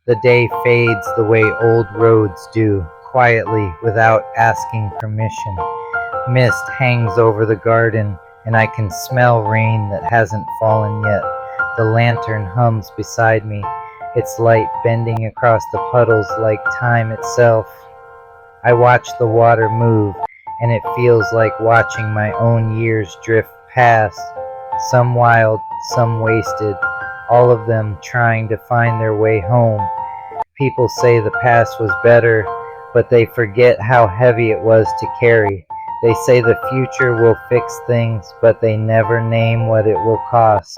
The day fades the way old roads do, quietly, without asking permission. Mist hangs over the garden, and I can smell rain that hasn't fallen yet. The lantern hums beside me, its light bending across the puddles like time itself. I watch the water move, and it feels like watching my own years drift past, some wild, some wasted, all of them trying to find their way home. People say the past was better, but they forget how heavy it was to carry. They say the future will fix things, but they never name what it will cost.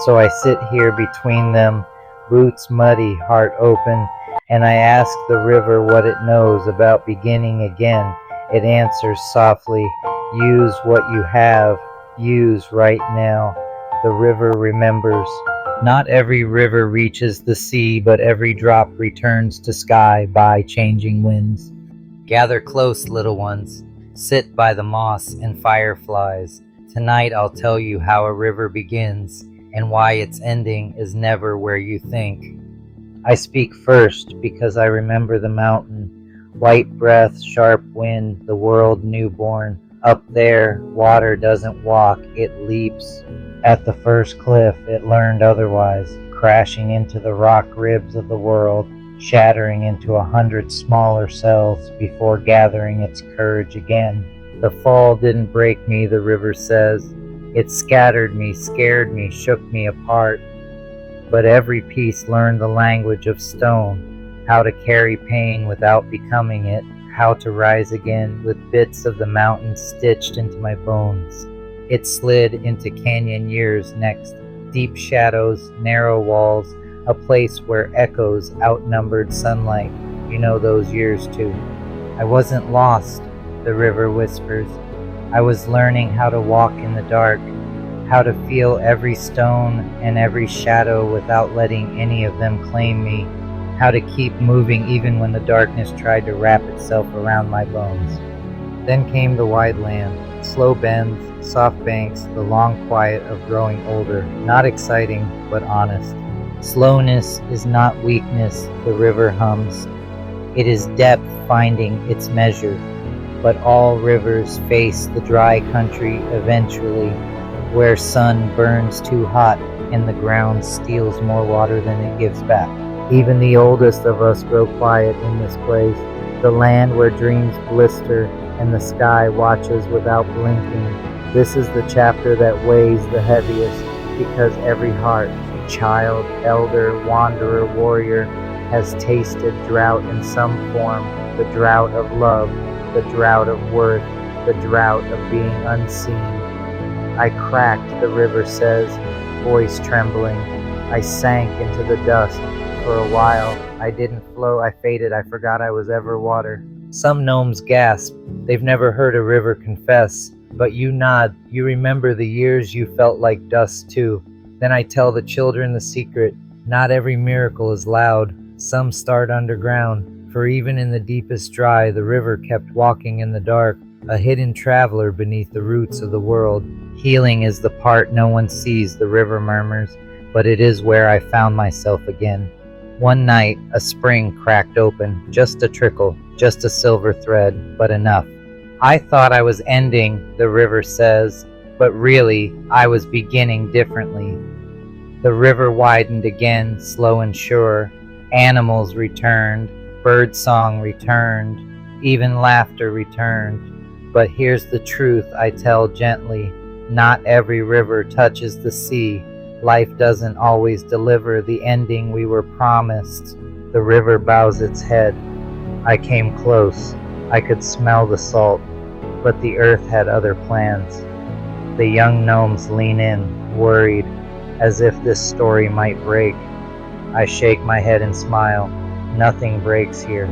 So I sit here between them, boots muddy, heart open, and I ask the river what it knows about beginning again. It answers softly, use what you have, use right now. The river remembers. Not every river reaches the sea, but every drop returns to sky by changing winds. Gather close, little ones. Sit by the moss and fireflies. Tonight I'll tell you how a river begins and why its ending is never where you think. I speak first because I remember the mountain. White breath, sharp wind, the world newborn. Up there, water doesn't walk, it leaps. At the first cliff, it learned otherwise, crashing into the rock ribs of the world, shattering into 100 smaller cells before gathering its courage again. The fall didn't break me, the river says. It scattered me, scared me, shook me apart. But every piece learned the language of stone, how to carry pain without becoming it, how to rise again with bits of the mountain stitched into my bones. It slid into canyon years next, deep shadows, narrow walls, a place where echoes outnumbered sunlight. You know those years too. I wasn't lost, the river whispers. I was learning how to walk in the dark, how to feel every stone and every shadow without letting any of them claim me, how to keep moving even when the darkness tried to wrap itself around my bones. Then came the wide land, slow bends, soft banks, the long quiet of growing older, not exciting, but honest. Slowness is not weakness, the river hums. It is depth finding its measure. But all rivers face the dry country eventually, where sun burns too hot and the ground steals more water than it gives back. Even the oldest of us grow quiet in this place, the land where dreams blister and the sky watches without blinking. This is the chapter that weighs the heaviest, because every heart, child, elder, wanderer, warrior, has tasted drought in some form, the drought of love, the drought of worth, the drought of being unseen. I cracked, the river says, voice trembling. I sank into the dust. For a while, I didn't flow, I faded, I forgot I was ever water. Some gnomes gasp. They've never heard a river confess. But you nod. You remember the years you felt like dust too. Then I tell the children the secret. Not every miracle is loud. Some start underground. For even in the deepest dry, the river kept walking in the dark, a hidden traveler beneath the roots of the world. Healing is the part no one sees, the river murmurs, but it is where I found myself again. One night, a spring cracked open, just a trickle, just a silver thread, but enough. I thought I was ending, the river says, but really, I was beginning differently. The river widened again, slow and sure. Animals returned, birdsong returned, even laughter returned. But here's the truth I tell gently. Not every river touches the sea. Life doesn't always deliver the ending we were promised. The river bows its head. I came close. I could smell the salt. But the earth had other plans. The young gnomes lean in, worried, as if this story might break. I shake my head and smile. Nothing breaks here,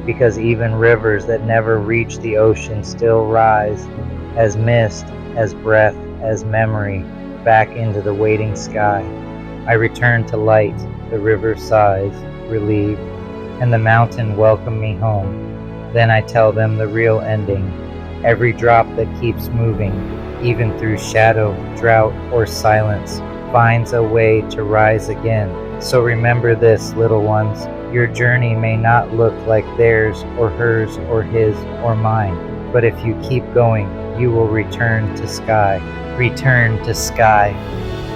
because even rivers that never reach the ocean still rise, as mist, as breath, as memory, back into the waiting sky. I return to light, the river sighs, relieved, and the mountain welcomed me home. Then I tell them the real ending. Every drop that keeps moving, even through shadow, drought, or silence, finds a way to rise again. So remember this, little ones, Your journey may not look like theirs or hers or his or mine, but if you keep going, you will return to sky. Return to sky.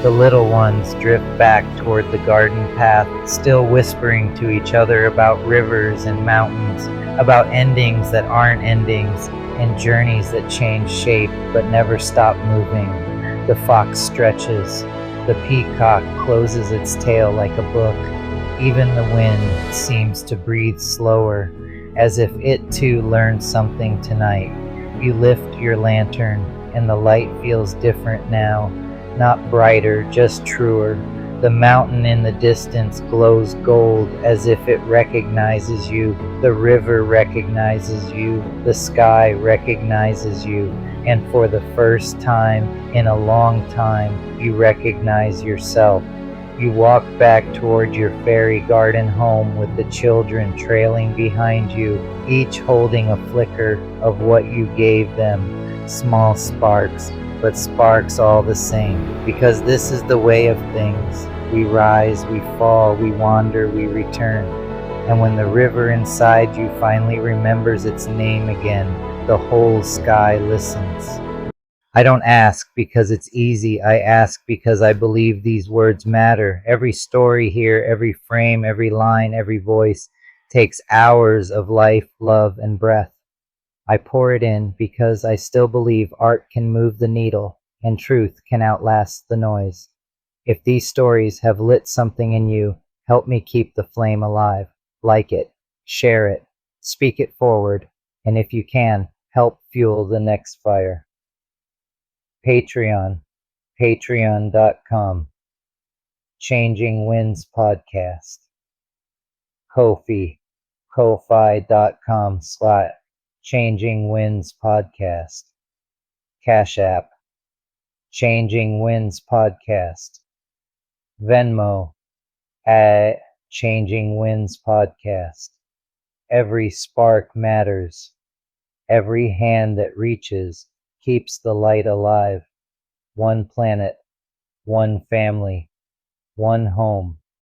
The little ones drift back toward the garden path, still whispering to each other about rivers and mountains, about endings that aren't endings, and journeys that change shape but never stop moving. The fox stretches. The peacock closes its tail like a book. Even the wind seems to breathe slower, as if it too learned something tonight. You lift your lantern, and the light feels different now. Not brighter, just truer. The mountain in the distance glows gold as if it recognizes you. The river recognizes you. The sky recognizes you. And for the first time in a long time, you recognize yourself. You walk back toward your fairy garden home with the children trailing behind you, each holding a flicker of what you gave them. Small sparks, but sparks all the same, because this is the way of things. We rise, we fall, we wander, we return. And when the river inside you finally remembers its name again, the whole sky listens. I don't ask because it's easy. I ask because I believe these words matter. Every story here, every frame, every line, every voice takes hours of life, love, and breath. I pour it in because I still believe art can move the needle and truth can outlast the noise. If these stories have lit something in you, help me keep the flame alive. Like it, share it, speak it forward, and if you can, help fuel the next fire. Patreon, patreon.com, Changing Winds Podcast. Ko-fi, ko-fi.com/Changing Winds Podcast. CashApp, Changing Winds Podcast. Venmo, at Changing Winds Podcast. Every spark matters. Every hand that reaches keeps the light alive. One planet, one family, one home.